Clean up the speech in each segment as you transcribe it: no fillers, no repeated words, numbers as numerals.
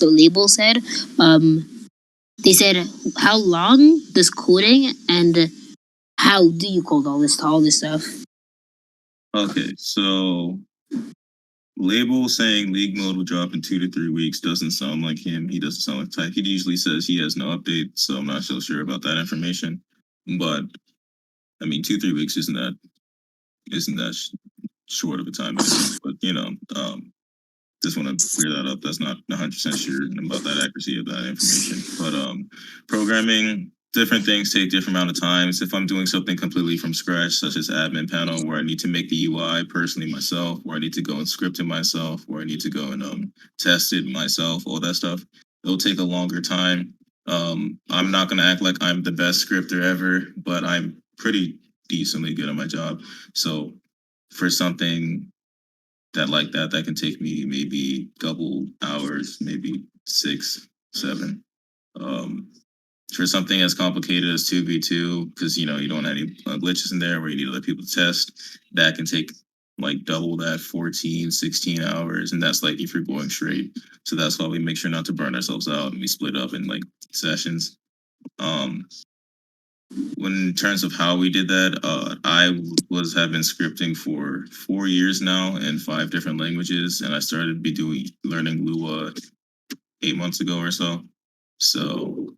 the label said. They said how long does coding and how do you code all this stuff? Okay, so label saying league mode will drop in 2 to 3 weeks doesn't sound like him. He doesn't sound like Tyke. He usually says he has no update, so I'm not so sure about that information. But I mean, 2 3 weeks isn't that short of a time. But just want to clear that up. That's not 100% sure about that accuracy of that information. But programming, different things take different amount of times. If I'm doing something completely from scratch, such as admin panel, where I need to make the UI personally myself, where I need to go and script it myself, where I need to go and test it myself, all that stuff, it'll take a longer time. I'm not gonna act like I'm the best scripter ever, but I'm pretty decently good at my job. So for something that can take me maybe couple hours, maybe 6 7. um for something as complicated as 2v2, because you don't have any glitches in there where you need other people to test, that can take like double that, 14 16 hours, and that's like if you're going straight. So that's why we make sure not to burn ourselves out, and we split up in like sessions. um when in terms of how we did that, I have been scripting for 4 years now in 5 different languages, and I started be doing learning Lua 8 months ago or so. So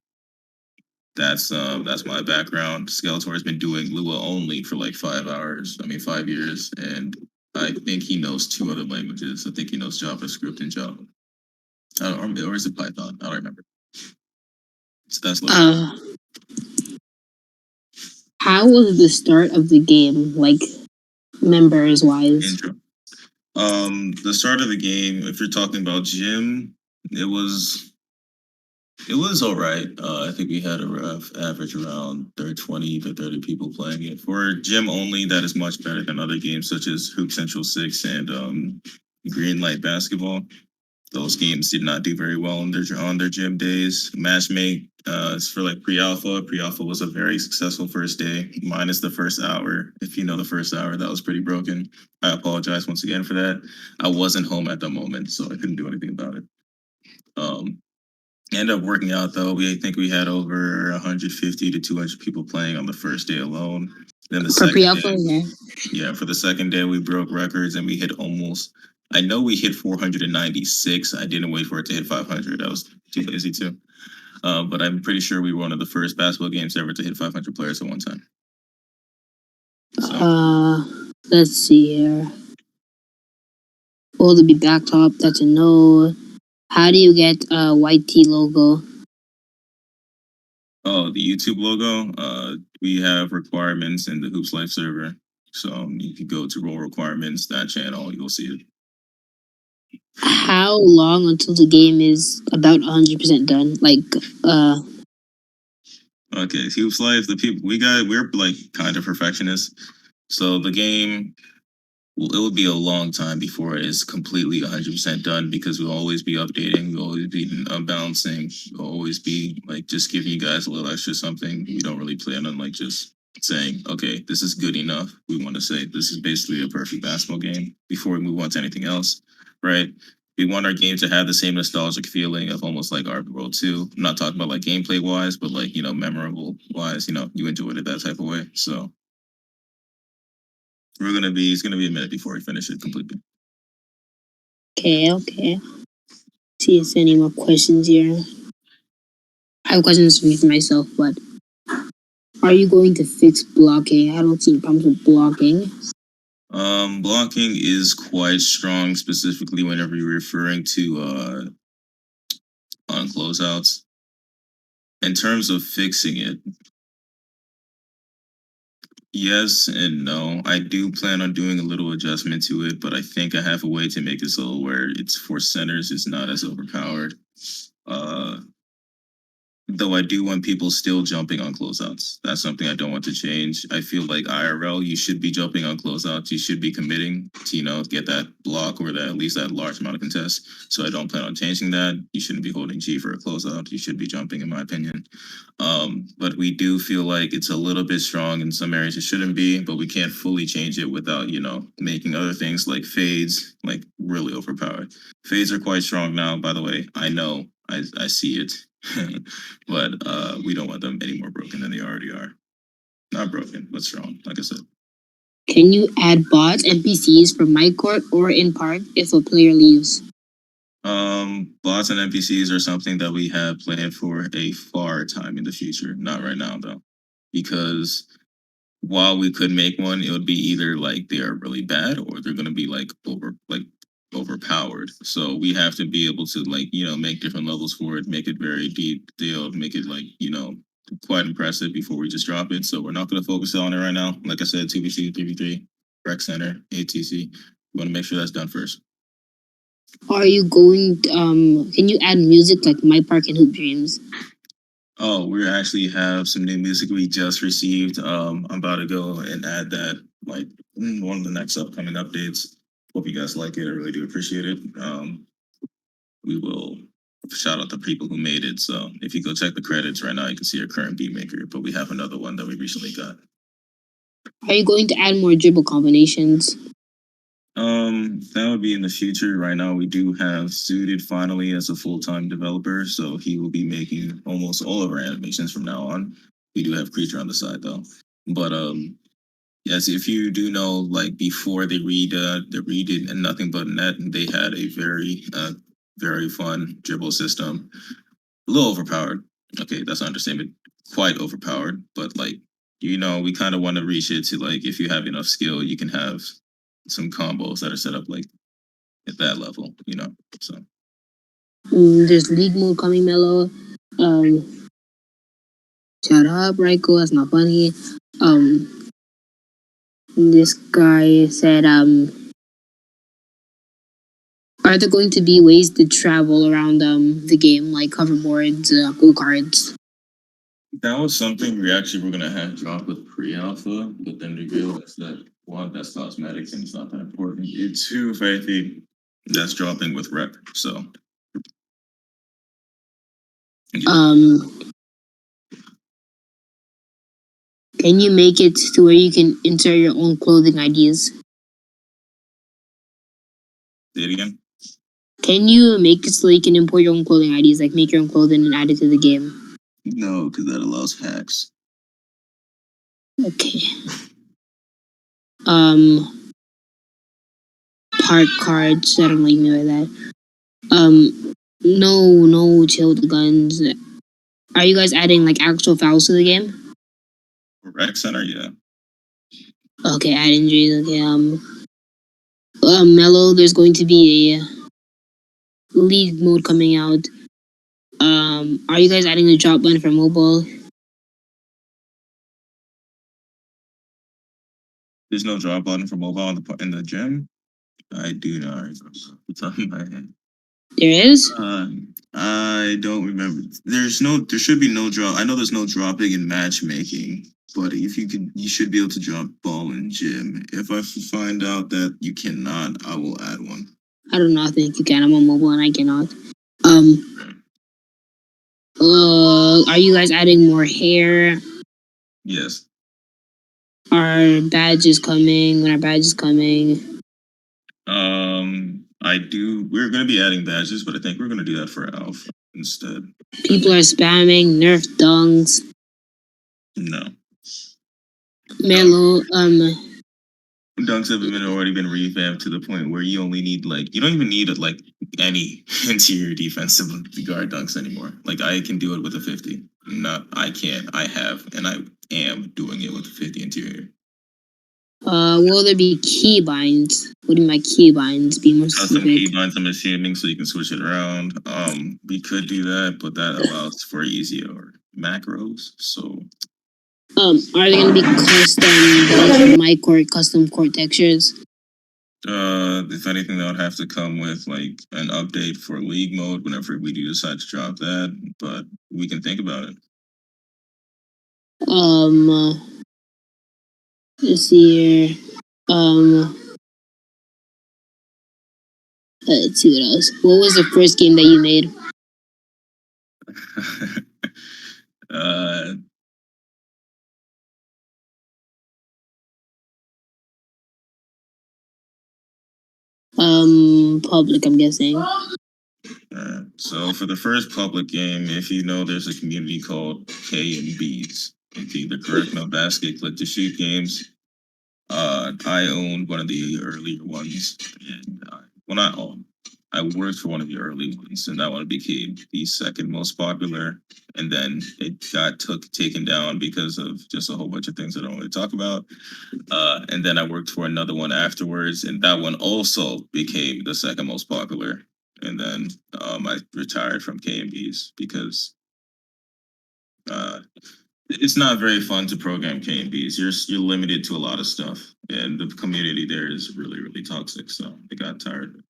that's my background. Skeletor has been doing Lua only for like 5 hours. I mean 5 years, and I think he knows 2 other languages. I think he knows JavaScript and Java. Or is it Python? I don't remember. So that's like how was the start of the game, like members wise? intro. The start of the game, if you're talking about gym, it was all right. I think we had a rough average around 20 to 30 people playing it. For gym only, that is much better than other games such as Hoop Central 6 and Green Light Basketball. Those games did not do very well on their gym days. Matchmake is for like pre-alpha. Pre-alpha was a very successful first day, minus the first hour. If you know the first hour, that was pretty broken. I apologize once again for that. I wasn't home at the moment, so I couldn't do anything about it. Um, Ended up working out though. I think we had over 150 to 200 people playing on the first day alone. Then the For second pre-alpha, day, yeah, for the second day we broke records and we hit almost. I know we hit 496. I didn't wait for it to hit 500. I was too lazy too. But I'm pretty sure we were one of the first basketball games ever to hit 500 players at one time. So. Let's see here. Will it be back top? That's a no. How do you get a white T logo? Oh, the YouTube logo. We have requirements in the Hoops Life server. So you can go to role requirements, that channel, you'll see it. How long until the game is about 100% done? Okay, Hoops Life, the people we're like kind of perfectionists. So the game, it will be a long time before it is completely 100% done, because we'll always be updating, we'll always be balancing, we'll always be like just giving you guys a little extra something. We don't really plan on like just saying, okay, this is good enough. We want to say this is basically a perfect basketball game before we move on to anything else, right? We want our game to have the same nostalgic feeling of almost like our World 2. I'm not talking about like gameplay wise, but like, memorable wise, you enjoyed it that type of way. So it's gonna be a minute before we finish it completely. Okay. See if any more questions here. I have questions for myself, but are you going to fix blocking? I don't see problems with blocking. Blocking is quite strong, specifically whenever you're referring to on closeouts. In terms of fixing it, yes and no. I do plan on doing a little adjustment to it, but I think I have a way to make it so where it's for centers, it's not as overpowered. Though I do want people still jumping on closeouts. That's something I don't want to change. I feel like IRL, you should be jumping on closeouts. You should be committing to, get that block or that at least that large amount of contests. So I don't plan on changing that. You shouldn't be holding G for a closeout. You should be jumping, in my opinion. But we do feel like it's a little bit strong in some areas. It shouldn't be, but we can't fully change it without, making other things like fades like really overpowered. Fades are quite strong now, by the way. I know. I see it. But we don't want them any more broken than they already are. Not broken, but strong, like I said. Can you add bots NPCs from my court or in park if a player leaves? Bots and NPCs are something that we have planned for a far time in the future. Not right now though, because while we could make one, it would be either like they are really bad or they're gonna be like overpowered. So we have to be able to make different levels for it, make it very detailed, make it quite impressive before we just drop it. So we're not gonna focus on it right now. Like I said, 2v2, 3v3, rec center, ATC. We want to make sure that's done first. Are you going? Can you add music like My Park and Hoop Dreams? Oh, we actually have some new music we just received. I'm about to go and add that like one of the next upcoming updates. Hope you guys like it. I really do appreciate it. We will shout out the people who made it. So if you go check the credits right now, you can see our current beat maker. But we have another one that we recently got. Are you going to add more dribble combinations? That would be in the future. Right now, we do have Suited finally as a full-time developer, so he will be making almost all of our animations from now on. We do have Creature on the side though, but yes, if you do know, like before they read it and Nothing But Net, they had a very fun dribble system. A little overpowered. Okay, that's an understatement. Quite overpowered, but we kind of want to reach it to if you have enough skill, you can have some combos that are set up at that level, So There's league mode coming, Mellow. Shut up, Raiko. That's not funny. This guy said, are there going to be ways to travel around the game, like hoverboards, go cards? That was something we actually were gonna have drop with pre-alpha, but then we realized that one, that's cosmetics and it's not that important. And two, if anything, that's dropping with rep. So can you make it to where you can insert your own clothing ideas? Say it again. Can you make it so you can import your own clothing IDs, like make your own clothing and add it to the game? No, because that allows hacks. Okay. Park cards. I don't like me by that. No, chill the guns. Are you guys adding actual fouls to the game? Rec center, yeah. Okay, add injuries. Okay. Mellow. There's going to be a league mode coming out. Are you guys adding a drop button for mobile? There's no drop button for mobile in the gym. I do not remember the top of my head. There is? I don't remember. There should be no drop. I know there's no dropping in matchmaking, but if you should be able to drop ball in gym. If I find out that you cannot, I will add one. I don't know. I think you can. I'm on mobile and I cannot. Are you guys adding more hair? Yes. Our badge is coming. When our badge is coming. I do. We're gonna be adding badges, but I think we're gonna do that for Alpha instead. People are spamming nerf dunks. No. Mellow. Dunks have already been revamped to the point where you only need you don't even need any interior defense to guard dunks anymore. I can do it with a 50. I can't. I have, and I am doing it with a 50 interior. Will there be keybinds? What do you mean by keybinds? Be more specific. Some keybinds I'm assuming so you can switch it around. We could do that, but that allows for easier macros. So are they gonna be custom my court custom court textures? If anything, that would have to come with an update for league mode whenever we do decide to drop that. But we can think about it. Let's see here. Let's see what else. What was the first game that you made? uh, Public, I'm guessing. So for the first public game, if you know, there's a community called KNBs. It's either Correctional Basket Click to Shoot games. I owned one of the earlier ones, and well, not all. I worked for one of the early ones, and that one became the second most popular. And then it got taken down because of just a whole bunch of things I don't really talk about. And then I worked for another one afterwards, and that one also became the second most popular. And then I retired from KMBs because uh, it's not very fun to program KMBs. You're limited to a lot of stuff, and the community there is really toxic. So I got tired of it.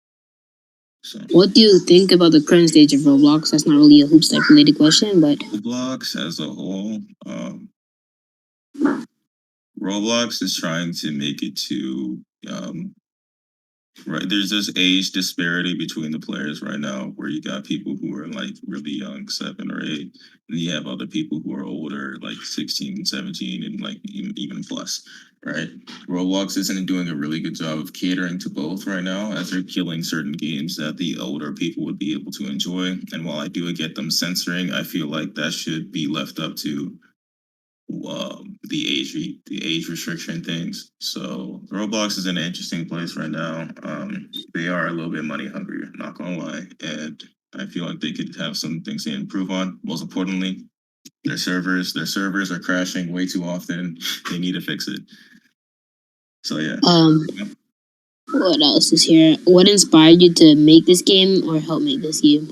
So what do you think about the current stage of Roblox? That's not really a hoops type related question, but Roblox as a whole, Roblox is trying to make it to right. There's this age disparity between the players right now, where you got people who are like really young, 7 or 8, and you have other people who are older, like 16 and 17, and like even plus, right? Roblox isn't doing a really good job of catering to both right now, as they're killing certain games that the older people would be able to enjoy. And while I do get them censoring, I feel like that should be left up to the age restriction things. So Roblox is in an interesting place right now. They are a little bit money hungry, not gonna lie, and I feel like they could have some things to improve on. Most importantly, their servers are crashing way too often. They need to fix it. So yeah. What else is here? What inspired you to make this game or help make this game?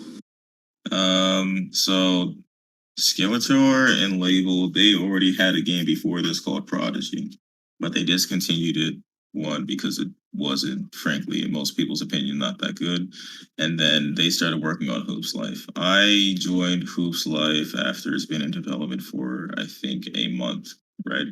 So Skeletor and Label, they already had a game before this called Prodigy, but they discontinued it, one, because it wasn't, frankly, in most people's opinion, not that good. And then they started working on Hoops Life. I joined Hoops Life after it's been in development for, I think, a month, right?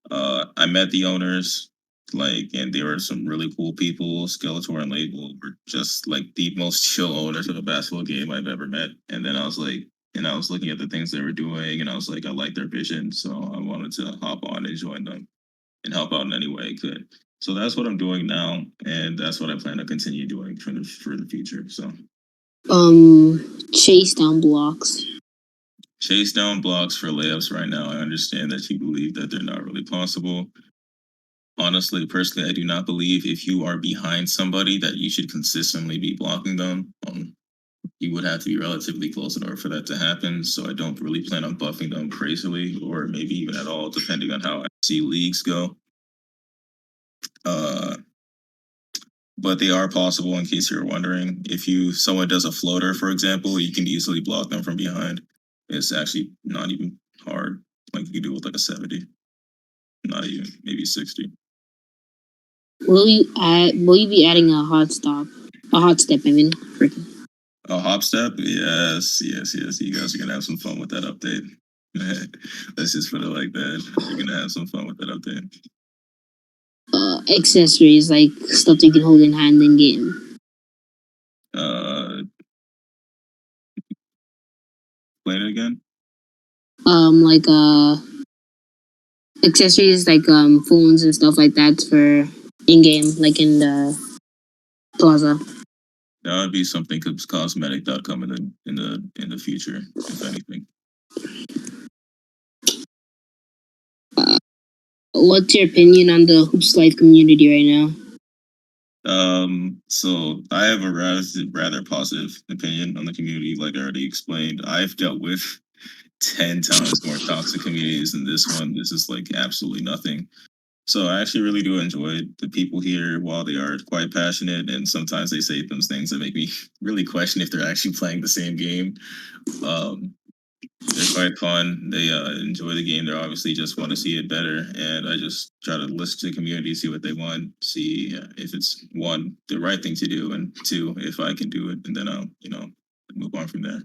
I met the owners, like, and they were some really cool people. Skeletor and Label were just like the most chill owners of a basketball game I've ever met. And then I was like, and I was looking at the things they were doing, and I was like, I like their vision, so I wanted to hop on and join them and help out in any way I could. So that's what I'm doing now, and that's what I plan to continue doing for the future. So Chase down blocks. Chase down blocks for layups right now. I understand that you believe that they're not really possible. Honestly, personally, I do not believe if you are behind somebody that you should consistently be blocking them. You would have to be relatively close in order for that to happen. So I don't really plan on buffing them crazily, or maybe even at all, depending on how I see leagues go. But they are possible, in case you're wondering. If someone does a floater, for example, you can easily block them from behind. It's actually not even hard. Like you can do it with like a 70. Not even, maybe 60. Will you be adding a hot step, I mean. Freaking. A hop step? Yes. You guys are gonna have some fun with that update. Let's just put it like that. You're gonna have some fun with that update. Accessories, like stuff you can hold in hand in game. Play it again. Like accessories like phones and stuff like that for in game, like in the plaza. That would be something cosmetic that come in the future, if anything. What's your opinion on the Hoops Life community right now? So I have a rather positive opinion on the community. Like I already explained, I've dealt with 10 times more toxic communities than this one. This is like absolutely nothing. So I actually really do enjoy the people here. While they are quite passionate, and sometimes they say those things that make me really question if they're actually playing the same game. They're quite fun. They enjoy the game. They obviously just want to see it better, and I just try to listen to the community, see what they want, see if it's, one, the right thing to do, and two, if I can do it, and then I'll move on from there.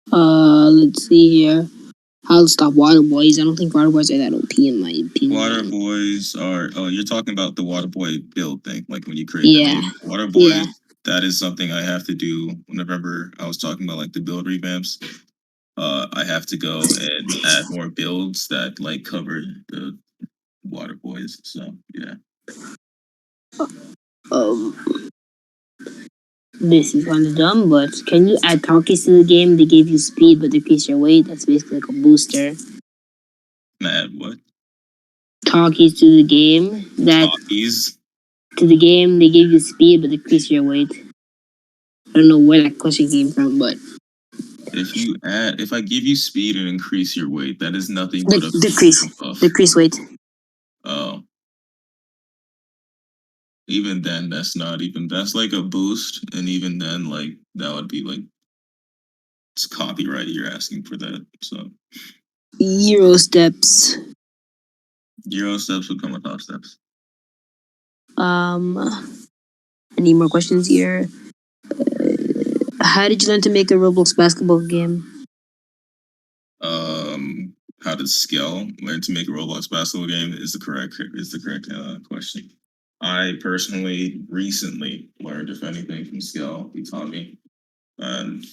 Let's see here. I'll stop Water Boys. I don't think Water Boys are that OP in my opinion. Water Boys are. Oh, you're talking about the Water Boy build thing, like when you create Yeah. the name. Water Boys. Yeah. That is something I have to do. Whenever I was talking about like the build revamps, I have to go and add more builds that like cover the Water Boys. So yeah. This is kind of dumb, but can you add talkies to the game? They give you speed but decrease your weight. That's basically like a booster. Add what? Talkies to the game. Talkies. To the game, they give you speed but decrease your weight. I don't know where that question came from, but If I give you speed and increase your weight, that is nothing but a decrease weight. Oh. Even then, that's like a boost, and even then, like that would be like it's copyright. You're asking for that, so Euro steps. Euro steps would come with top steps. I need more questions here. How did you learn to make a Roblox basketball game? How did Skell learn to make a Roblox basketball game? Is the correct question. I personally recently learned, if anything, from Skell. He taught me, and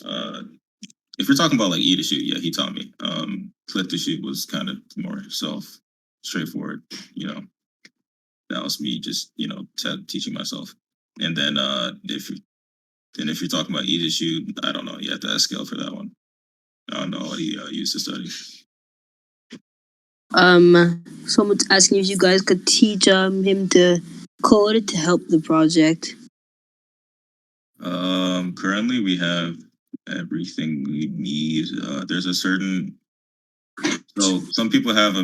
if you're talking about like E to shoot, yeah, he taught me. Click to shoot was kind of more straightforward. That was me just teaching myself. And then if you're talking about E to shoot, I don't know. You have to ask Skell for that one. I don't know what he used to study. Someone's asking if you guys could teach him to code to help the project. Currently we have everything we need. There's a certain so some people have a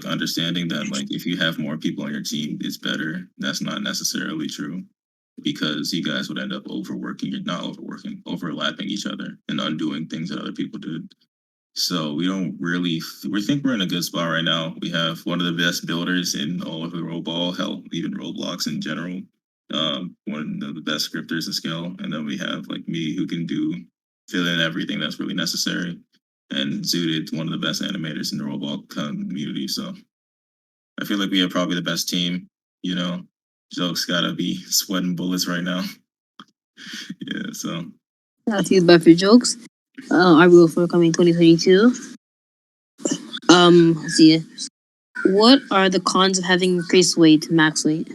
understanding that like if you have more people on your team, it's better. That's not necessarily true because you guys would end up overlapping each other and undoing things that other people did. So we think we're in a good spot right now. We have one of the best builders in all of the Roblox, hell, even Roblox in general. One of the best scripters in Scale, and then we have like me who can fill in everything that's really necessary. And Zooted, one of the best animators in the Roblox community. So I feel like we have probably the best team. Joke's gotta be sweating bullets right now. Yeah, so I feel bad for jokes. I will for coming 2022. Let's see. What are the cons of having increased weight, max weight?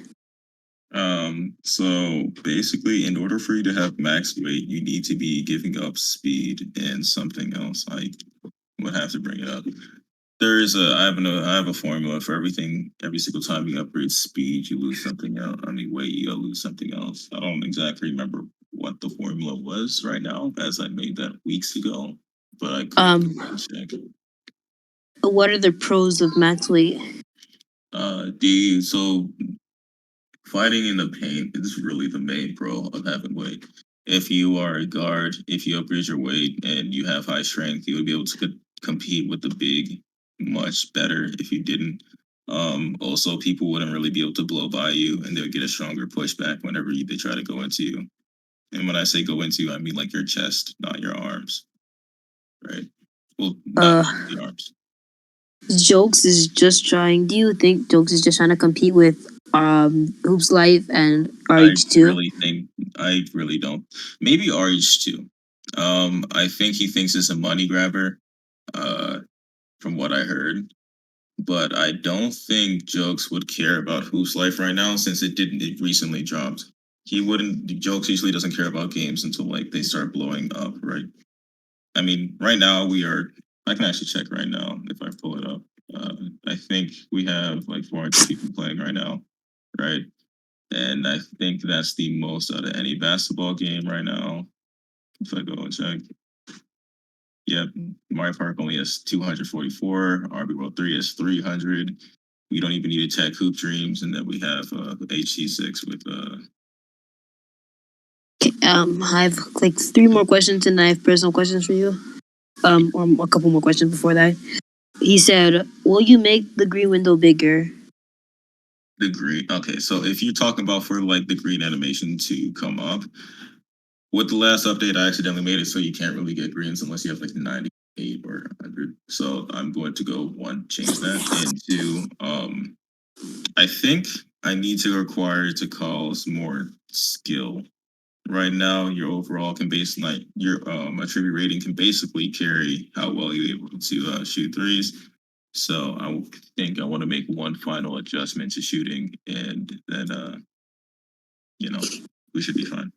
So basically, in order for you to have max weight, you need to be giving up speed and something else. I would have to bring it up. I have a formula for everything. Every single time you upgrade speed, you lose something else. Weight, you lose something else. I don't exactly remember what the formula was right now, as I made that weeks ago. But I could check. What are the pros of max weight? Fighting in the paint is really the main pro of having weight. If you are a guard, if you upgrade your weight and you have high strength, you would be able to compete with the big much better if you didn't. Also, people wouldn't really be able to blow by you, and they would get a stronger pushback whenever they try to go into you. And when I say go into, I mean like your chest, not your arms. Right? Well, not the arms. Jokes is just trying. Do you think Jokes is just trying to compete with Hoops Life and RH2? I really don't. Maybe RH2. I think he thinks it's a money grabber. From what I heard, but I don't think Jokes would care about Hoops Life right now since it recently dropped. He wouldn't. Jokes usually doesn't care about games until like they start blowing up, right? I mean, right now I can actually check right now if I pull it up. I think we have like 400 people playing right now, right? And I think that's the most out of any basketball game right now. If I go and check. Yep, Mario Park only has 244. RB World 3 has 300. We don't even need to check Hoop Dreams, and then we have HC6 with. I have like 3 more questions, and I have personal questions for you. Or a couple more questions before that. He said, "Will you make the green window bigger?" The green. Okay, so if you're talking about for like the green animation to come up, with the last update, I accidentally made it so you can't really get greens unless you have like 98 or 100. So I'm going to go one, change that, and two, I think I need to require to call some more skill. Right now, your overall can base like your attribute rating can basically carry how well you're able to shoot threes. So think I want to make one final adjustment to shooting, and then you know we should be fine.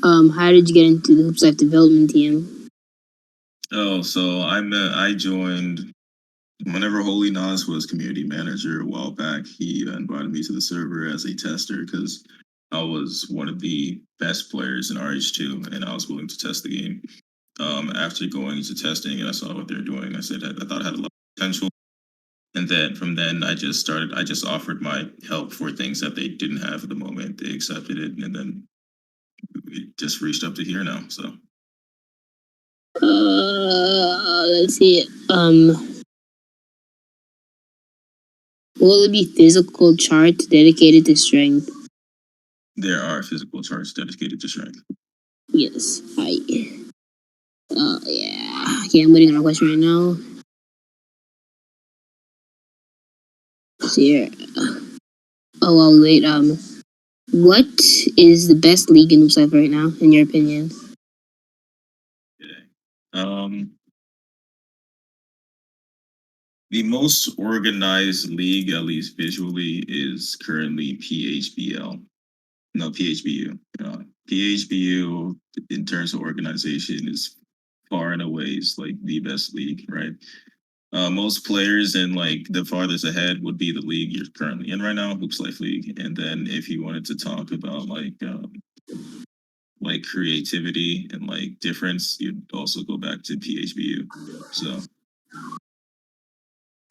How did you get into the Hoops Life development team? Oh, so I joined whenever Holy Nas was community manager a while back. He invited me to the server as a tester because I was one of the best players in RH2, and I was willing to test the game. After going into testing and I saw what they're doing, I said I thought it had a lot of potential. And then from then, I just offered my help for things that they didn't have at the moment. They accepted it, and then we just reached up to here now. So Let's see. Will it be physical charts dedicated to strength? there are physical charts dedicated to strength. Yes. Yeah. Okay, I'm waiting on a question right now. Let's see here. Oh, well, wait. What is the best league in Hoops Life right now, in your opinion? Okay. The most organized league, at least visually, is currently PHBL. No, PHBU. PHBU, in terms of organization, is far and away like the best league, right? Most players in like the farthest ahead would be the league you're currently in right now, Hoops Life League. And then if you wanted to talk about like creativity and like difference, you'd also go back to PHBU. So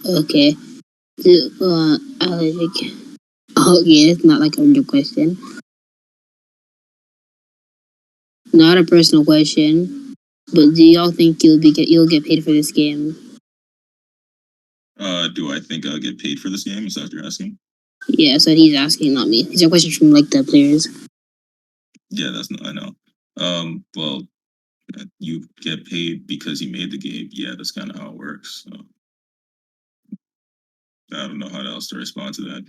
okay. Okay, it's not like a real question. Not a personal question, but do y'all think you'll get paid for this game? do I think I'll get paid for this game? Is that what you're asking? Yeah, that's what he's asking, not me. These are questions from like the players. Yeah, that's not. I know. Well, you get paid because you made the game. Yeah, that's kind of how it works. So, I don't know how else to respond to that.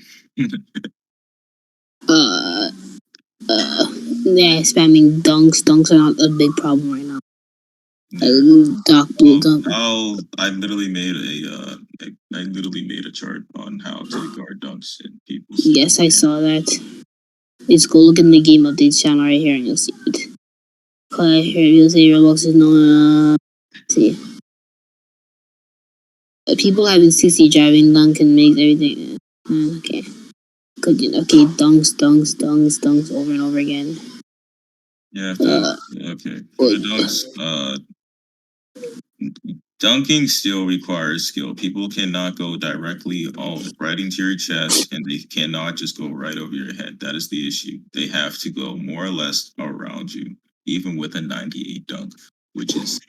Yeah, spamming dunks. Dunks are not a big problem right now. I literally made a chart on how to guard dunks in people. Yes, I saw that. Let's go look in the game updates channel right here and you'll see it. Here you'll see Roblox is no. See. People having 60 driving dunk and makes everything. Okay. Good. Okay, dunks over and over again. Yeah. Okay. For the dunks, dunking still requires skill. People cannot go directly right into your chest, and they cannot just go right over your head. That is the issue. They have to go more or less around you, even with a 98 dunk, which is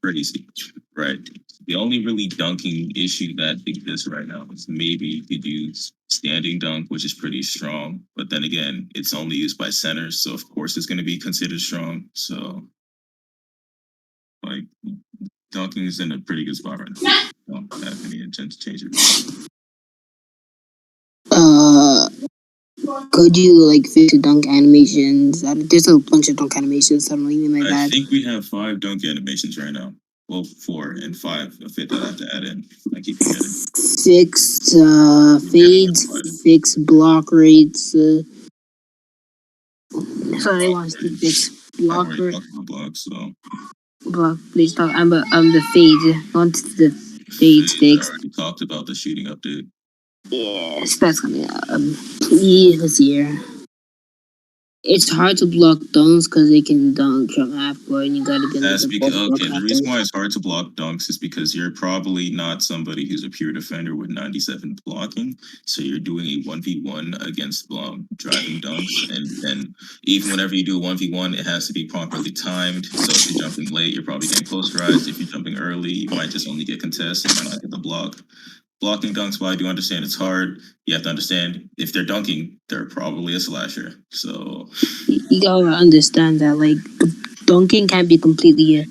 crazy, right? The only really dunking issue that exists right now is maybe you could use standing dunk, which is pretty strong. But then again, it's only used by centers, so of course it's going to be considered strong. So, like, dunking is in a pretty good spot right now. I don't have any intent to change it. Could you like fix the dunk animations? There's a bunch of dunk animations. I don't know even like that. I think we have 5 dunk animations right now. Well, 4 and 5. A fifth that I have to add in. I keep forgetting. Fixed fades, fixed block rates. So they want us to fix block rate. Blocks, so. Block. Please talk. I'm the fade. Want the fades fixed. I already talked about the shooting update. Yes, that's coming up. This year. It's hard to block dunks because they can dunk from half court, and you gotta be. That's because the reason why it's hard to block dunks is because you're probably not somebody who's a pure defender with 97 blocking. So you're doing a 1v1 against driving dunks, and then even whenever you do a 1v1, it has to be properly timed. So if you're jumping late, you're probably getting posterized. If you're jumping early, you might just only get contested, you might not get the block. blocking dunks, while I do understand it's hard, you have to understand if they're dunking, they're probably a slasher. So You gotta understand that, like, dunking can't be completely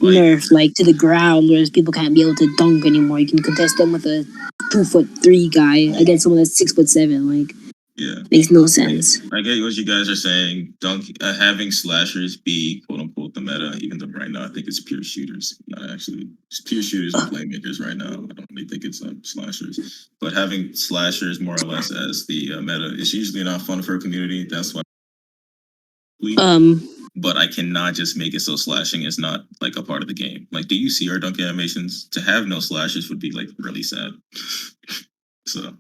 like nerfed, like, to the ground, whereas people can't be able to dunk anymore. You can contest them with a 2'3" guy against someone that's 6'7". Like, yeah, makes no sense. I get what you guys are saying. Having slashers be quote unquote the meta, even though right now I think it's pure shooters, not actually it's pure shooters and playmakers right now. I don't really think it's slashers, but having slashers more or less as the meta is usually not fun for a community. That's why. But I cannot just make it so slashing is not like a part of the game. Like, do you see our dunk animations? To have no slashes would be like really sad. So.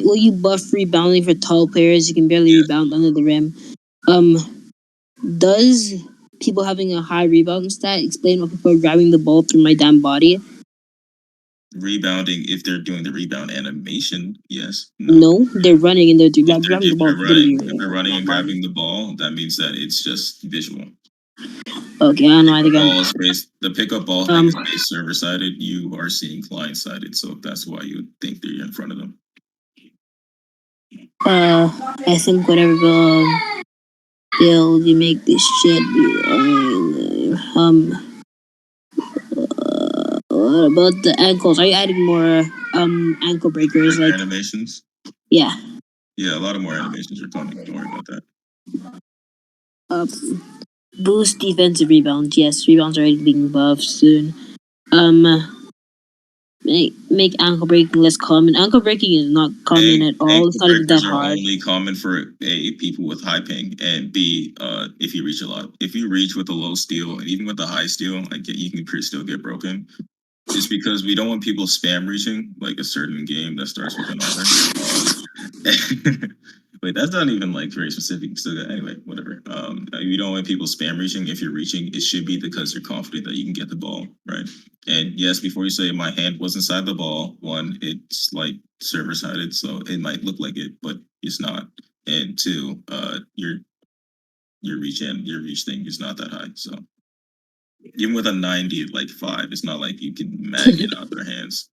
Will you buff rebounding for tall players? You can barely rebound under the rim. Does people having a high rebound stat explain why people are grabbing the ball through my damn body? Rebounding, if they're doing the rebound animation, yes. No, they're running and they're grabbing the ball. If they're running and grabbing the ball, that means that it's just visual. Okay, I know. I think the pickup ball thing is based server sided. You are seeing client sided, so that's why you would think they're in front of them. I think whatever build you make this shit. What about the ankles? Are you adding more ankle breakers? Like animations? Yeah. Yeah, a lot of more animations are coming. Don't worry about that. Boost defensive rebound. Yes, rebounds are already being buffed soon. Make ankle breaking less common. Ankle breaking is not common at all. It's not even that hard. Only common for A, people with high ping, and B, if you reach a lot. If you reach with a low steal and even with a high steal, you can still get broken. Just because we don't want people spam reaching like a certain game that starts with an R. Wait, that's not even like very specific. So anyway, whatever. You don't want people spam reaching. If you're reaching, it should be because you're confident that you can get the ball, right? And yes, before you say my hand was inside the ball, one, it's like server sided, so it might look like it, but it's not. And two, your reach thing is not that high. So even with a 90, like 5, it's not like you can mag it out their hands.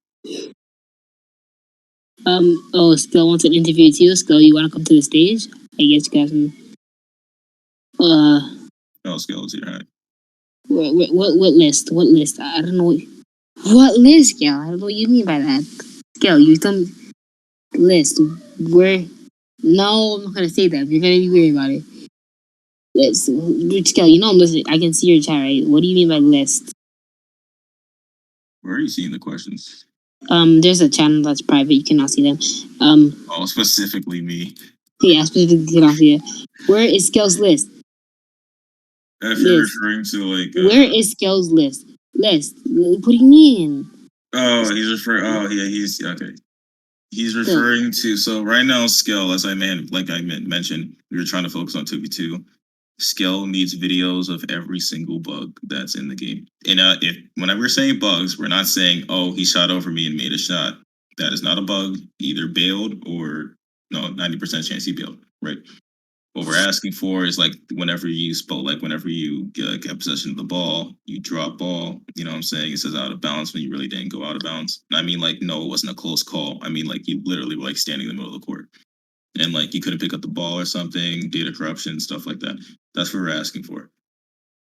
Skill wants an interview too. Skill, you want to come to the stage? I guess you guys can. Skill is here. Right? What list? What list? I don't know. What list, Skill? I don't know what you mean by that. Skill, you tell me list. Where? No, I'm not gonna say that. You're gonna be weird about it. List. Skill, you know I'm listening. I can see your chat, right? What do you mean by list? Where are you seeing the questions? There's a channel that's private. You cannot see them. Specifically me. Yeah, specifically you cannot see it. Where is Skill's list? If you're referring to like, where is Skill's list? List. What do you mean? Oh, he's referring. Oh, yeah, he's okay. He's referring to. So right now, Skill, as I mentioned, we were trying to focus on 2v2. Skill needs videos of every single bug that's in the game. And whenever we're saying bugs, we're not saying, oh, he shot over me and made a shot. That is not a bug. Either bailed or 90% chance he bailed, right? What we're asking for is like whenever you get possession of the ball, you drop ball. You know what I'm saying? It says out of bounds when you really didn't go out of bounds. I mean, like, no, it wasn't a close call. I mean, like, you literally were like standing in the middle of the court. And like you couldn't pick up the ball or something, data corruption, stuff like that. That's what we're asking for.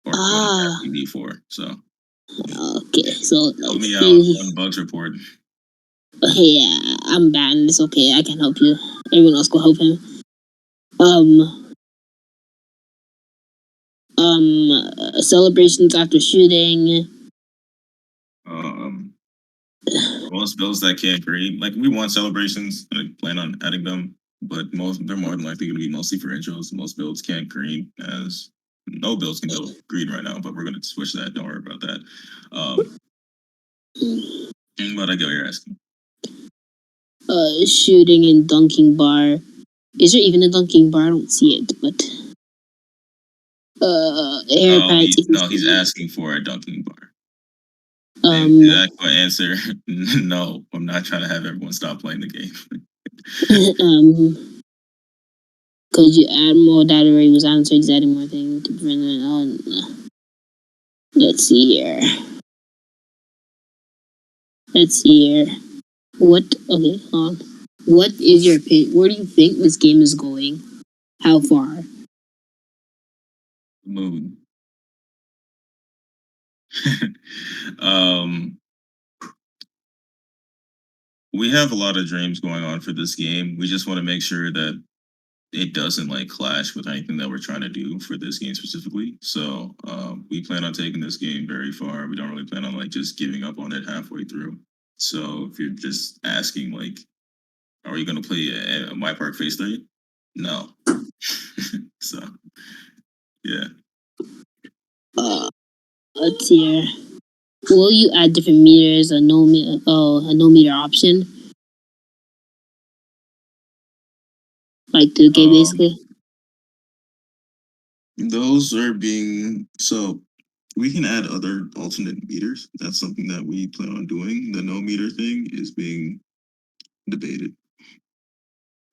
Or asking me for. So okay, so help me out on bugs report. Yeah, I'm banned. It's okay. I can help you. Everyone else go help him. Celebrations after shooting. Most builds that can't green. Like, we want celebrations and I plan on adding them, but they're more than likely going to be mostly for intros. Most builds can't green, as no builds can build green right now, but we're going to switch that. Don't worry about that. But I get what you're asking. Shooting and dunking bar. Is there even a dunking bar? I don't see it, but he's asking for a dunking bar. The actual answer, no. I'm not trying to have everyone stop playing the game. Could you add more data where he was answered? He's adding more things to bring it on. Let's see here. Let's see here. What? Okay, hold on. What is your opinion? Where do you think this game is going? How far? Moon. um, we have a lot of dreams going on for this game. We just want to make sure that it doesn't like clash with anything that we're trying to do for this game specifically. So we plan on taking this game very far. We don't really plan on like just giving up on it halfway through. So if you're just asking like, are you going to play a My Park Phase 3? No. So yeah. Let's see here. Will you add different meters? A no meter option, like 2K basically. Those are being so we can add other alternate meters. That's something that we plan on doing. The no meter thing is being debated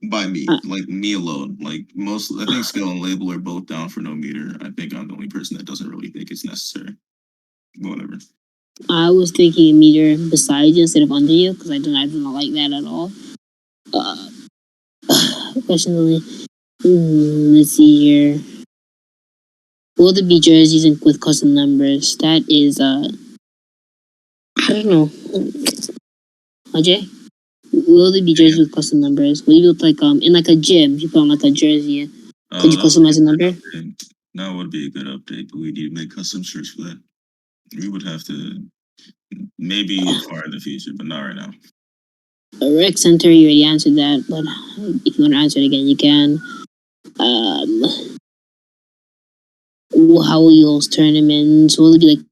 by me, like me alone. Like most, I think Skill and Label are both down for no meter. I think I'm the only person that doesn't really think it's necessary. Whatever. I was thinking a meter beside you instead of under you because I do not like that at all. Personally, let's see here. Will there be jerseys with custom numbers? That is, I don't know. Ajay, will there be jerseys with custom numbers? Will you look like in like a gym? You put on like a jersey. Could you customize a number? That would be a good update, but we need to make custom shirts for that. We would have to maybe far in the future, but not right now. Rec Center, you already answered that, but if you want to answer it again, you can. How will you host tournaments? Will it be like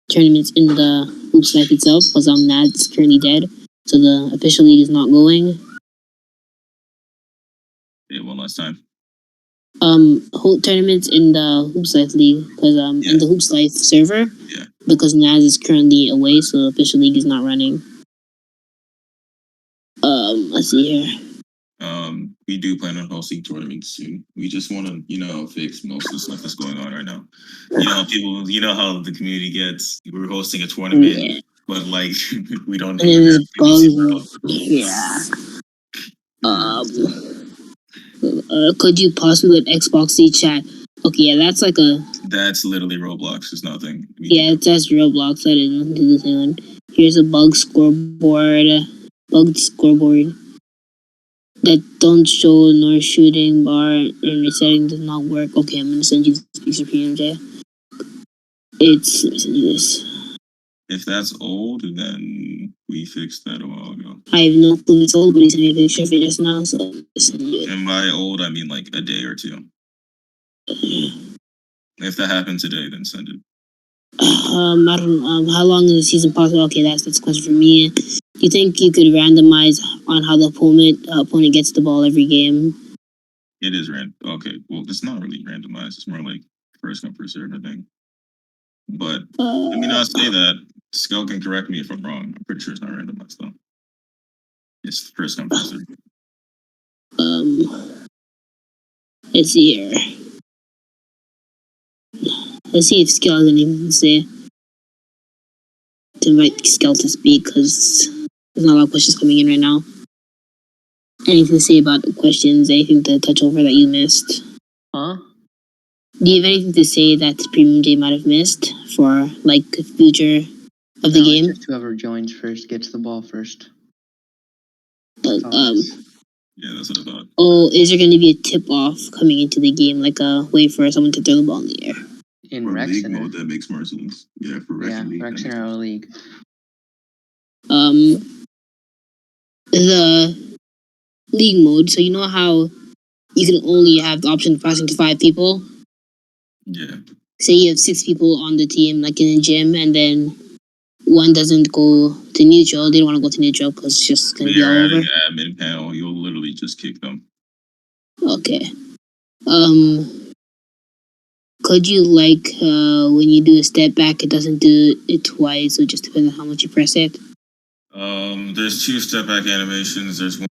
tournaments in the Hoops Life itself? Because that's currently dead, so the official league is not going. Yeah, one last time. Hold tournaments in the Hoops Life league because in the Hoops Life server. Yeah. Because Naz is currently away, so the official league is not running. Let's see here. We do plan on hosting tournaments soon. We just want to, fix most of the stuff that's going on right now. People, how the community gets. We're hosting a tournament, but like we don't. Yeah. Could you possibly let Xbox see chat? Okay, yeah, that's like That's literally Roblox. It's nothing. Yeah, it's just Roblox. That is nothing to do with anyone. Here's a bug scoreboard. Bugged scoreboard. That don't show nor shooting bar and resetting does not work. Okay, I'm gonna send you this piece of PMJ. Let me send you this. If that's old, then we fixed that a while ago. I have no clue it's old, but he sent me a picture of it just now, so send you it. And by old, I mean like a day or two. If that happened today, then send it. I don't how long is the season possible? Okay, that's a question for me. Do you think you could randomize on how the opponent gets the ball every game? It is random. Okay, well, it's not really randomized. It's more like first come first serve, I think. But let me not say that. Skull can correct me if I'm wrong. I'm pretty sure it's not randomized though. It's first come first serve. Let's see here. Let's see if Skell has anything to say. To invite Skell to speak because there's not a lot of questions coming in right now. Anything to say about the questions? Anything to touch over that you missed? Huh? Do you have anything to say that Premium J might have missed for like the future of the game? Just whoever joins first gets the ball first. Yeah, that's what I thought. Oh, is there going to be a tip-off coming into the game, like a way for someone to throw the ball in the air? In Rec League Center. mode, that makes more sense. Yeah, for Rec Center. Rec Center or League. The League mode, so you know how you can only have the option of passing to 5 people? Yeah. Say you have 6 people on the team, like in a gym, and then one doesn't go to neutral. They don't want to go to neutral because it's just going to be all over. Admin panel, you'll literally just kick them. Okay. Could you when you do a step back, it doesn't do it twice, so it just depends on how much you press it? There's 2 step back animations. There's one.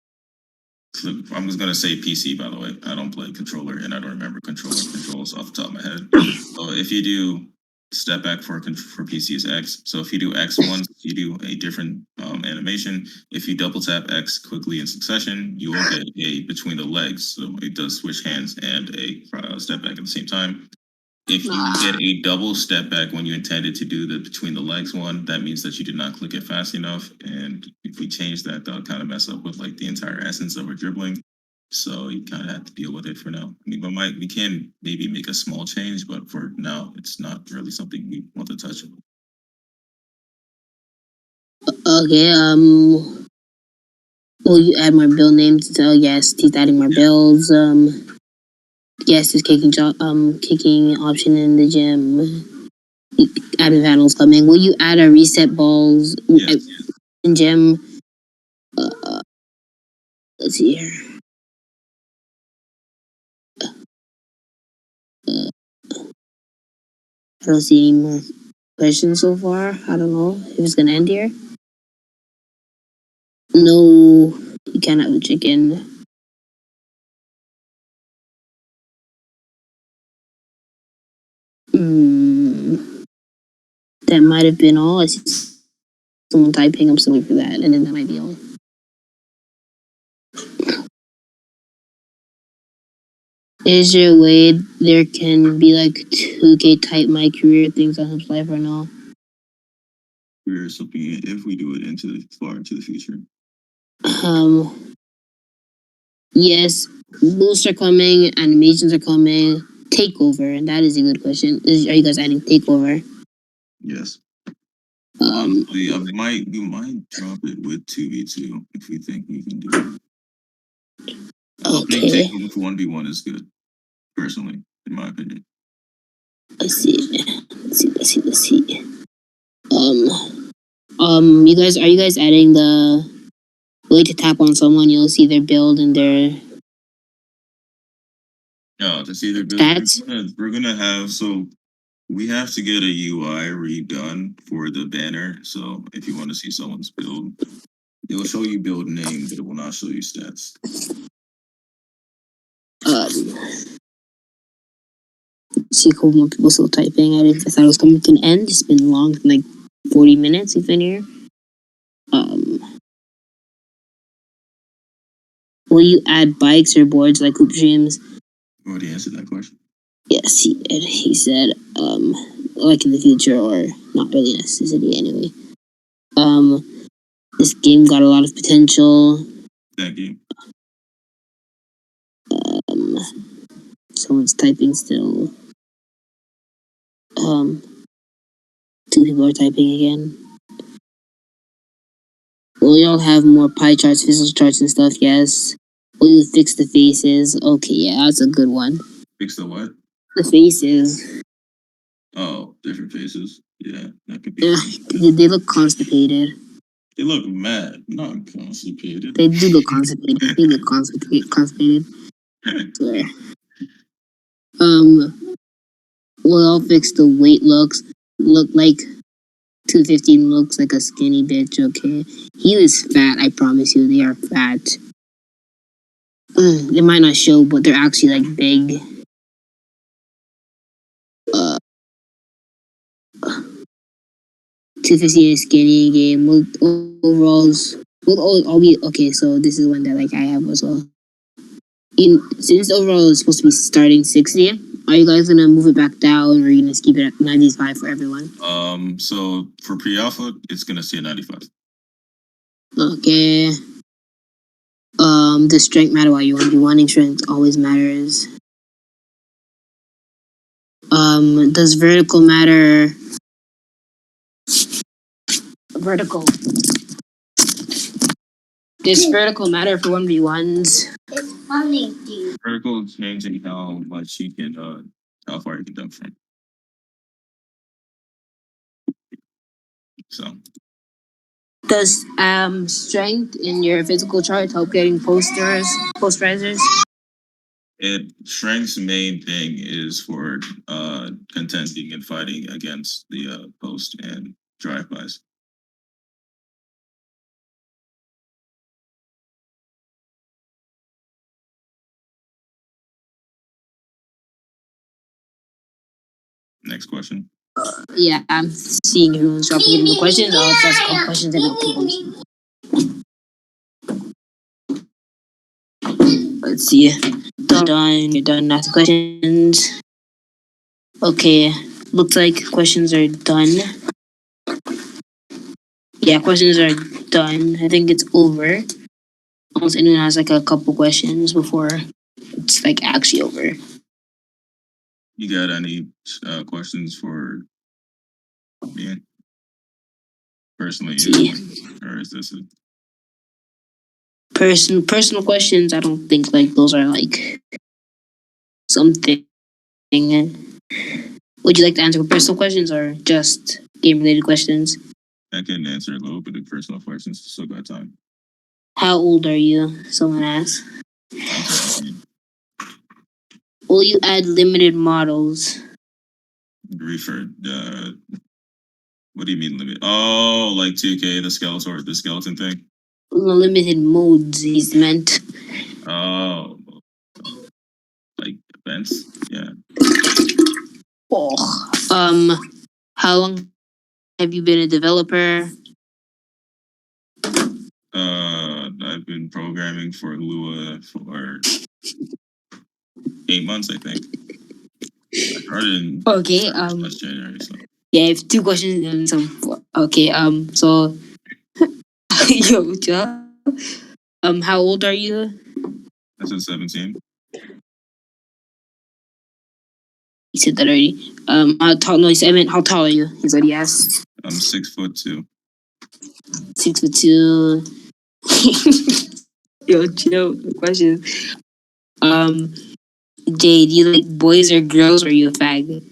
I'm just gonna say PC, by the way. I don't play controller, and I don't remember controls off the top of my head. So if you do step back for PC is X. So if you do X once, you do a different animation. If you double tap X quickly in succession, you will get a between the legs. So it does switch hands and a step back at the same time. If you get a double step back when you intended to do the between the legs one, that means that you did not click it fast enough. And if we change that, that'll kind of mess up with like the entire essence of our dribbling. So you kind of have to deal with it for now. I mean, we can maybe make a small change, but for now, it's not really something we want to touch. Okay. Will you add more build names? So yes, he's adding more builds. Yes, his kicking option in the gym. Admin panels coming. Will you add a reset balls in gym? Let's see here. I don't see any more questions so far. I don't know if it's gonna end here. No, you can't have a chicken. That might have been all. I see someone typing. I'm sorry for that, and then that might be all. Is there a way there can be like 2K type my career things on his life or no? We're something if we do it far into the future. Yes, boosts are coming, animations are coming, takeover, and that is a good question. Are you guys adding takeover? Yes. Honestly, we might drop it with 2v2 if we think we can do it. Okay. Takeover for 1v1 is good, personally, in my opinion. Let's see. You guys, are you guys adding the way to tap on someone? You'll see their build and their No, to see their build. stats. We're gonna have we have to get a UI redone for the banner. So if you want to see someone's build, it will show you build name, but it will not show you stats. See a couple more people still typing. I thought it was coming to an end. It's been long, like 40 minutes we've been here. Will you add bikes or boards like Hoop Dreams? You already answered that question. Yes, he said, like in the future or not really necessity anyway. This game got a lot of potential. Thank you. Someone's typing still. Two people are typing again. Will y'all have more pie charts, physical charts and stuff? Yes. Will you fix the faces? Okay, yeah, that's a good one. Fix the what? The faces. Oh, different faces. Yeah, that could be. Yeah, they look constipated. They look mad, not constipated. They do look constipated. They look constipated. Swear. Well, I'll fix the weight looks. Look like 215 looks like a skinny bitch. Okay, he was fat. I promise you, they are fat. They might not show, but they're actually like big. 215 is skinny game. Overalls. Well, I'll be okay. So this is one that like I have as well. Since overall is supposed to be starting 60, are you guys gonna move it back down, or are you gonna keep it at 95 for everyone? So for pre-alpha, it's gonna stay at 95. Okay. Does strength matter while you want to be wanting strength? Always matters. Does vertical matter? Vertical. Does vertical matter for 1v1s? It's funny, dude. Vertical is changing how much you can, how far you can jump from. So. Does strength in your physical chart help getting posterizers? Strength's main thing is for contending and fighting against the post and drive-bys. Next question. Yeah, I'm seeing everyone's dropping in the questions. I'll just ask questions and I'll put them. Let's see. Done. You're done asking questions. Okay. Looks like questions are done. Yeah, questions are done. I think it's over. Unless anyone has like a couple questions before it's like actually over. You got any questions for me personally, See. or is this a Personal questions, I don't think like those are like something. Would you like to answer personal questions or just game related questions? I can answer a little bit of personal questions. Still got time. How old are you? Someone asked. I'm 17. Will you add limited models? Refer. What do you mean limit? Oh, like 2K, the skeleton thing. Limited modes, he's meant. Oh, like events. Yeah. Oh. How long have you been a developer? I've been programming for Lua for 8 months, I think. I started in Okay. last January. So Yeah, I have two questions and some. Okay. So, yo, Joe. How old are you? I said 17. He said that already. How tall? No, he said. I meant how tall are you? He said yes. I'm 6'2". 6'2". Yo, Joe. The question. Jay, do you like boys or girls, or are you a fag?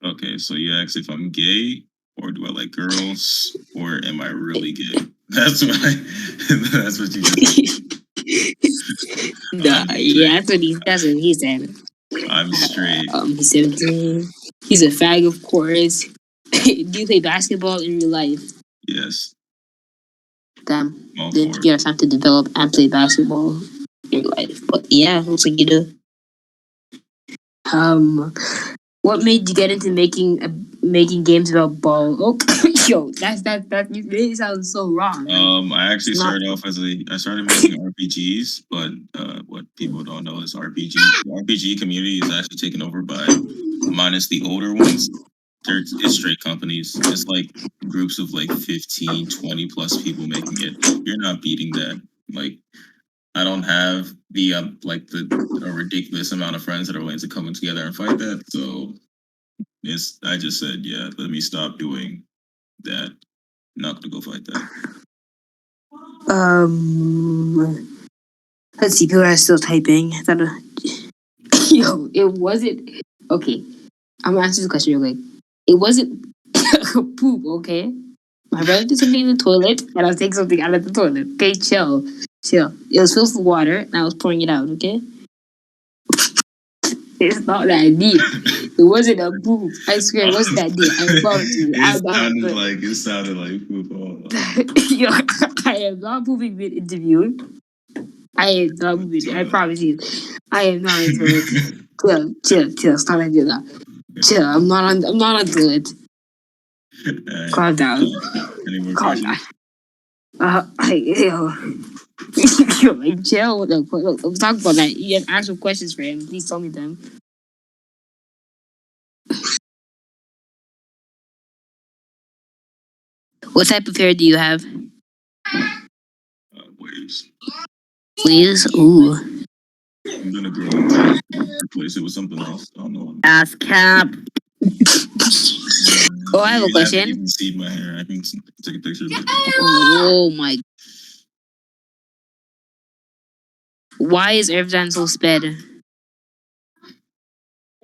Okay, so you asked if I'm gay or do I like girls or am I really gay? That's what that's what you just Nah, I'm yeah, straight. that's what he said. I'm straight. He's 17. He's a fag, of course. Do you play basketball in real life? Yes. Damn. All Then for it. you have time to develop and play basketball in your life. But yeah, looks like you do. What made you get into making games about ball? Oh, yo, that you made it sound so wrong. I actually It's not. I started making RPGs, but what people don't know is the RPG community is actually taken over by minus the older ones. It's straight companies. It's like groups of like 15, 20 plus people making it. You're not beating that. Like I don't have the a ridiculous amount of friends that are willing to come in together and fight that. So I just said, yeah, let me stop doing that. Not gonna go fight that. Let's see. People are still typing. Yo, it wasn't okay. I'm gonna answer this question real quick. It wasn't poop, okay? My brother did something in the toilet, and I was taking something out of the toilet. Okay, chill. It was filled with water, and I was pouring it out. Okay, it's not that deep. It wasn't a poop. I swear, it wasn't that deep. I promise you. It sounded like football. Yo, I am not pooping mid interview. I am not moving. I promise you. I am not into it. Chill. Stop and do that. Chill. I'm not onto it. Calm down. Any more Calm questions? down. Yo, like chill. Look, let's talk about that. You have actual questions for him. Please tell me them. What type of hair do you have? Waves. Please. Ooh. I'm gonna grow it. Replace it with something else. I don't know. Ass cap. Oh, I have a You haven't question. even seen my hair. I can take a picture of it. Oh my. Why is Irfan so sped?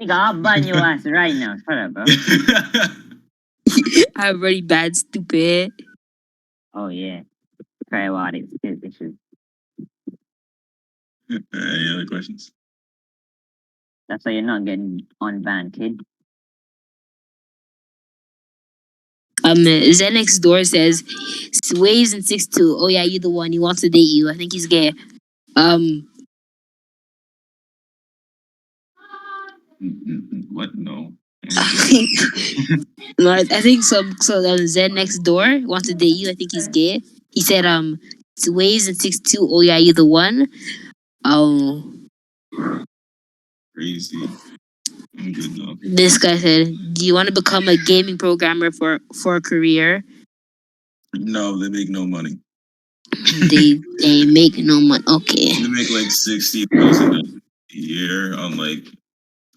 Nigga, I'll ban your ass right now. Shut up, bro. I have really bad, stupid. Oh yeah. Try about it. Any other questions? That's why you're not getting unbanned, kid. Zenix Door says Waves in 6'2". Oh yeah, you the one. He wants to date you. I think he's gay. What? No. But I think Zen next door wants to date you. I think he's gay. He said it's Waves and 6'2". Oh yeah, you the one. Oh, Crazy. I'm good though. this guy said, "Do you want to become a gaming programmer for a career?" No, they make no money. They make no money. Okay, They make like 60,000 a year on like.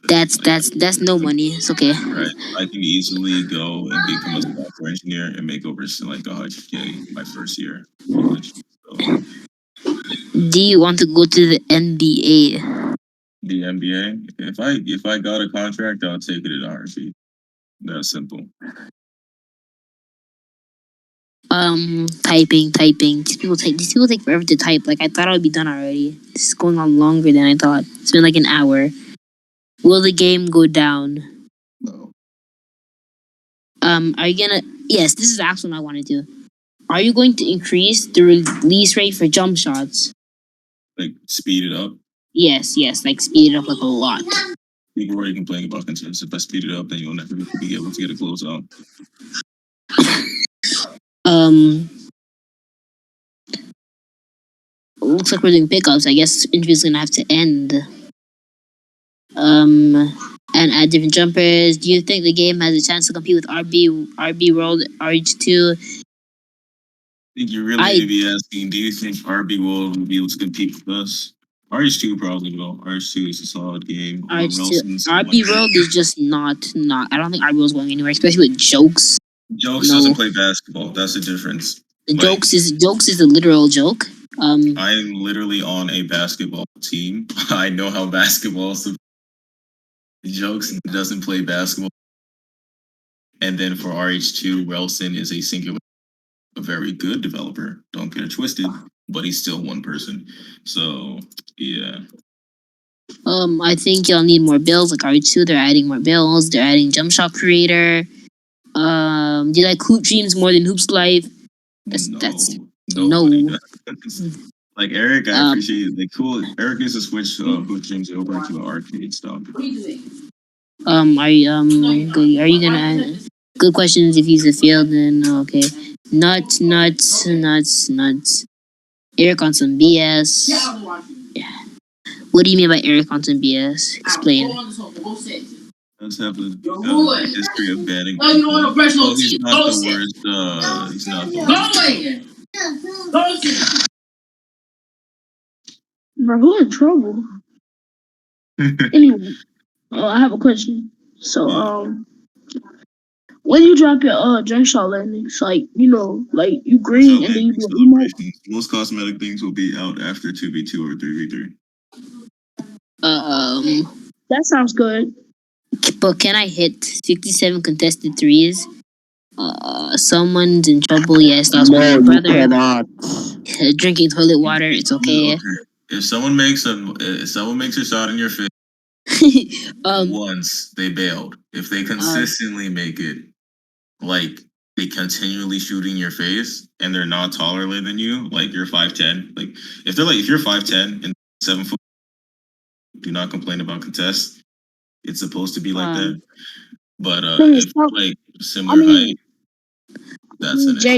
that's no money. It's okay. Right. I can easily go and become a software engineer and make over like 100K my first year of college. So Do you want to go to the NBA? the NBA, if I got a contract, I'll take it in a heartbeat. That's simple. Typing. These people take forever to type. Like I thought I would be done already. This is going on longer than I thought. It's been like an hour. Will the game go down? No. Are you gonna? Yes, this is the actual one I want to do. Are you going to increase the release rate for jump shots? Like speed it up. Yes, like speed it up like a lot. People are already complaining about consensus. If I speed it up, then you'll never be able to get a closeout. Looks like we're doing pickups. I guess interview's gonna have to end. And add different jumpers. Do you think the game has a chance to compete with RB World RH2? I think you really need to be asking, do you think RB will be able to compete with us? RH2 probably will. RH2 is a solid game. RB World is just not. I don't think RB World is going anywhere, especially with Jokes. Jokes doesn't play basketball. That's the difference. Jokes is a literal joke. I'm literally on a basketball team. I know how basketball is. Jokes doesn't play basketball. And then for RH2, Relson is a very good developer. Don't get it twisted, but he's still one person. So yeah. I think y'all need more builds. Like RH2, they're adding more builds. They're adding Jump Shot Creator. Do you like Hoop Dreams more than Hoops Life? No. Like Eric, I appreciate it. Like cool. Eric is to switch Hoop Dreams over to arcade stuff. Are you gonna good questions if he's the field? Then okay. Nuts. Eric on some BS. Yeah. What do you mean by Eric on some BS? Explain. Let's have a history of banning people. Oh, he's not the worst. He's not the worst. Bro, who in trouble? Anyway, I have a question. So, when you drop your jump shot landings, like like you green and then you do emote. Most cosmetic things will be out after 2v2 or 3v3. That sounds good. But can I hit 67 contested threes? Someone's in trouble. Yes, that was my brother. You cannot. Drinking toilet water. It's okay. If someone makes a shot in your face once, they bailed. If they consistently make it, like they continually shoot in your face, and they're not taller than you, like you're 5'10", like if you're 5'10" and 7 foot, do not complain about contest. It's supposed to be like that. But if like similar height, that's an Jay,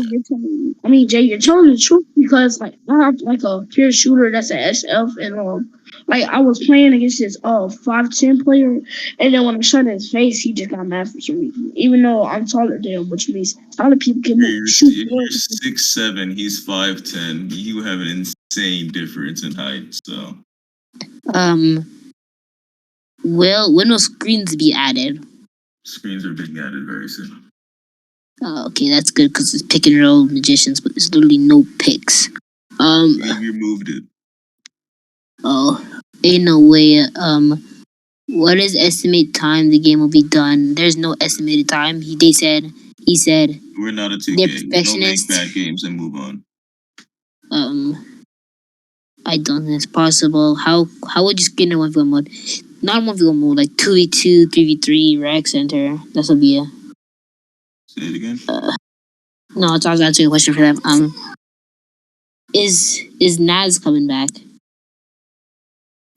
you're telling the truth because like I have like a pure shooter that's an SF and like I was playing against this 5'10" player and then when I shot in his face he just got mad for some reason. Even though I'm taller than him, which means taller people can shoot. You're 6'7", he's 5'10". You have an insane difference in height. So when will screens be added? Screens are being added very soon. Oh, okay, that's good because it's pick and roll magicians, but there's literally no picks. We removed it. Oh, ain't no way. What is estimate time the game will be done? There's no estimated time. He said we're not a 2K. They're perfectionists. Don't make bad games and move on. I don't think it's possible. How would you skin in 1v1 mode? Not 1v1 mode, like 2v2, 3v3, rec center. That's what be a. Say it again. No, I was answering a question for them. Is Naz coming back?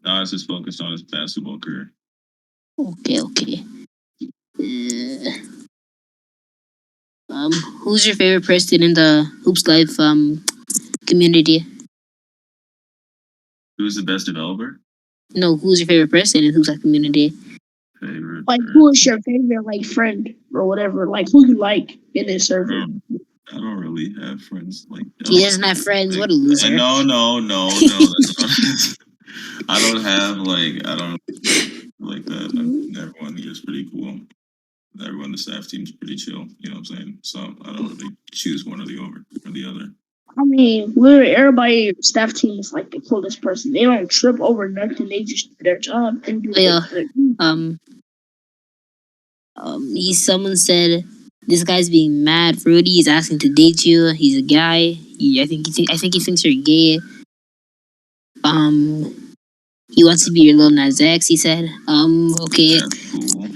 Naz is focused on his basketball career. Okay. who's your favorite person in the Hoops Life community? Who's the best developer? No, who's your favorite person in Hoops Life community? Favorite. Like, who is your favorite like friend or whatever? Like, who you like in this server? I don't really have friends like that. He doesn't have friends. What a loser. No. That's not, I don't have like that. Everyone here is pretty cool. Everyone on the staff team's pretty chill. You know what I'm saying? So I don't really choose one or the other. I mean, literally everybody in your staff team is like the coolest person. They don't trip over nothing. They just do their job and do Yeah. their Someone said this guy's being mad. Fruity, he's asking to date you. He's a guy. I think he thinks you're gay. He wants to be your Lil Nas X. He said. Okay. That's cool.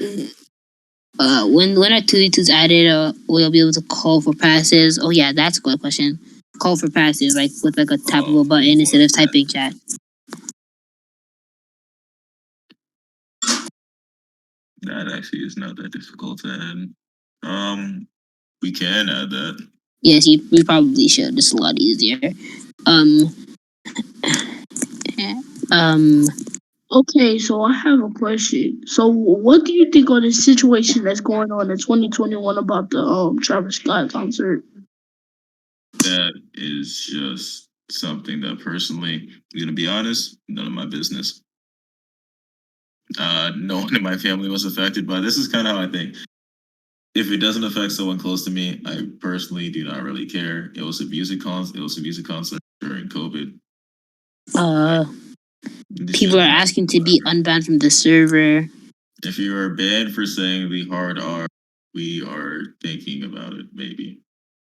When our 2v2's added, we'll be able to call for passes. Oh yeah, that's a good question. Call for passes, like with like a tap of a button instead of typing chat. That actually is not that difficult to add. We can add that. Yes, we probably should. It's a lot easier. Okay, so I have a question. So, what do you think on the situation that's going on in 2021 about the Travis Scott concert? That is just something that personally, I'm gonna be honest, none of my business. No one in my family was affected by this. Is kind of how I think. If it doesn't affect someone close to me, I personally do not really care. It was a music concert during COVID. People are asking to be unbanned from the server. If you are banned for saying the hard R, we are thinking about it, maybe.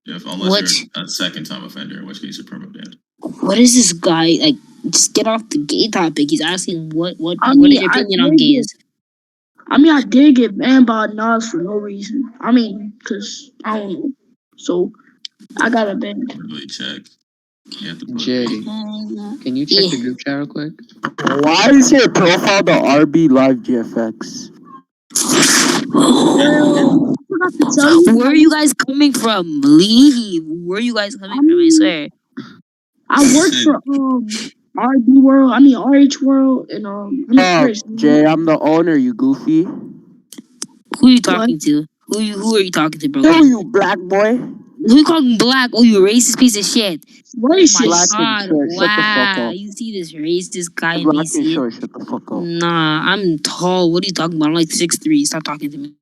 Unless you're a second time offender, in which case you're permanent banned. What is this guy like? Just get off the gay topic. He's asking what is your opinion on gays? I did get banned by Nas for no reason. Because I don't know. So I got a ban. Really check. Jay, can you check the group chat real quick? Why is your profile the RB Live GFX? Where are you guys coming from? Leave. Where are you guys coming from? I swear. I work for RB World. RH World, and Jay, I'm the owner. You goofy. Who are you talking to? Who are you talking to, bro? Who are you, black boy? Who you calling black? Oh, you racist piece of shit. Racist. Oh my God. Shut the fuck Wow. up. You see this racist guy in Black and DC? short, shut the fuck up. Nah, I'm tall. What are you talking about? I'm like 6'3". Stop talking to me.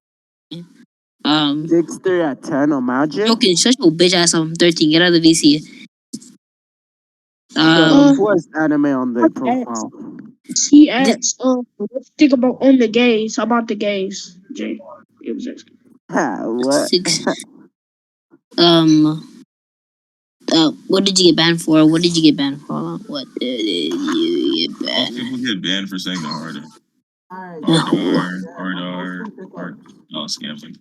6'3" at 10, imagine. Okay, shut your bitch ass up. I'm 13. Get out of the VC. Who has anime on their profile? He asked, what do you think about on the gays? How about the gays, Jay? It was asking. What? What did you get banned for? What did you get banned for? What did you get banned? People get banned for saying the hard R. Oh, scamming.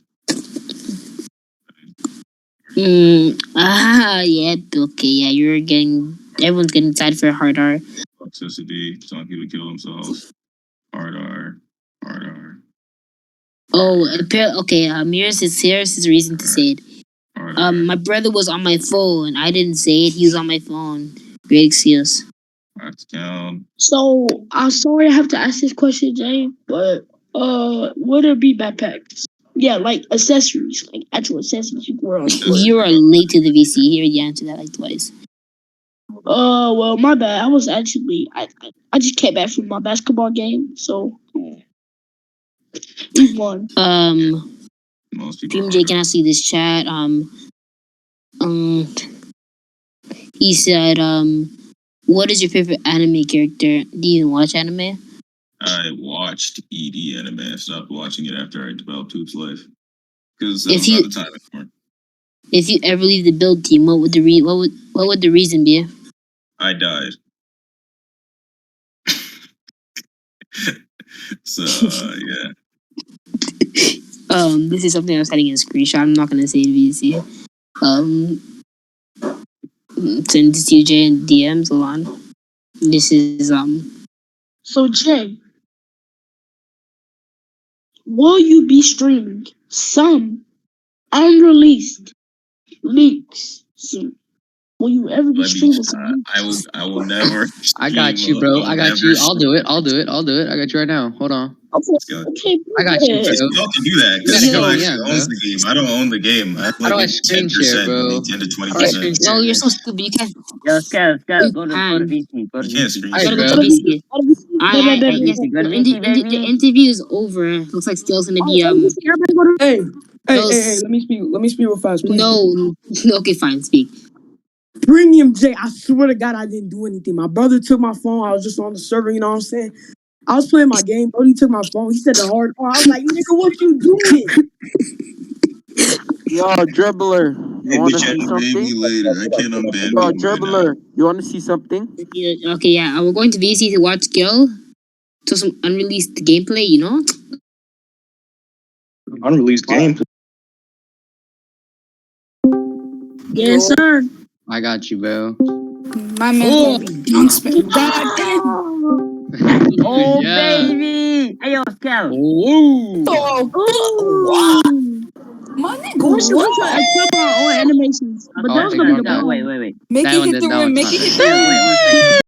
Yeah, okay, yeah, everyone's getting tied for hard R. Toxicity, some people kill themselves. Hard R. Oh, okay, here's his reason to say it. My brother was on my phone. I didn't say it. He was on my phone. Great excuse. So I'm sorry I have to ask this question, Jay, but would it be backpacks? Yeah, like accessories, like actual accessories you wear on. You are late to the VC. Here, you answered that like twice. Well, my bad. I was actually I just came back from my basketball game, so we won. Dream J, can I see this chat? He said, what is your favorite anime character? Do you even watch anime? I watched ED anime. I stopped watching it after I developed Hoops Life because I don't have the time anymore. If you ever leave the build team, what would the reason be? I died. So yeah. This is something I was setting in a screenshot. I'm not gonna say it VC. Send this to you, Jay, and DMs along. This is So Jay, will you be streaming some unreleased leaks. So, will you ever be Let me. streaming some leaks? I will never. I got stream, you, bro. will I got never you. I'll do it. I'll do it. I'll do it. I got you right now. Hold on. Okay, stream. okay, I got you, yeah. bro. Y'all can do that You gotta because go Skill on, actually yeah, owns bro. the game. I don't own the game. I have How do I like screen 10%, share, bro? maybe 10 to How do I 20%. screen No, share you're this? so stupid. You can't. Yo, Skev, You go to can. VC. Go to You can't VC. screen You gotta share. go to bro. VC. Alright, Go to Yes, VC. Go to the VC, the baby. interview is over. Looks like Skill's gonna be everybody go to Hey, no, let me speak. Let me speak real fast, please. no. Okay, fine. Speak. Premium J, I swear to God, I didn't do anything. My brother took my phone. I was just on the server, you know what I'm saying? I was playing my game, bro. He took my phone. He said the hard R. I was like, nigga, what you doing? Yo, dribbler, you Hey, wanna bitch, see you made me something? later. I can't unban Yo, him right now. dribbler, you wanna see something? Okay, yeah. We're going to VC to watch Skill. So some unreleased gameplay, you know. Unreleased game. Yes, sir. I got you, bro. My man gonna be dunk spit. God damn. Oh, Yeah. baby. Hey, yo, Skev. Whoa. Oh, wow. My We nigga, should what? equip our own animations, but Okay, those Okay, gonna be the okay. Wait, bomb. wait. Make That it one hit did. the That rim. one's Make fine. it hit the Skev, rim. wait 1 second.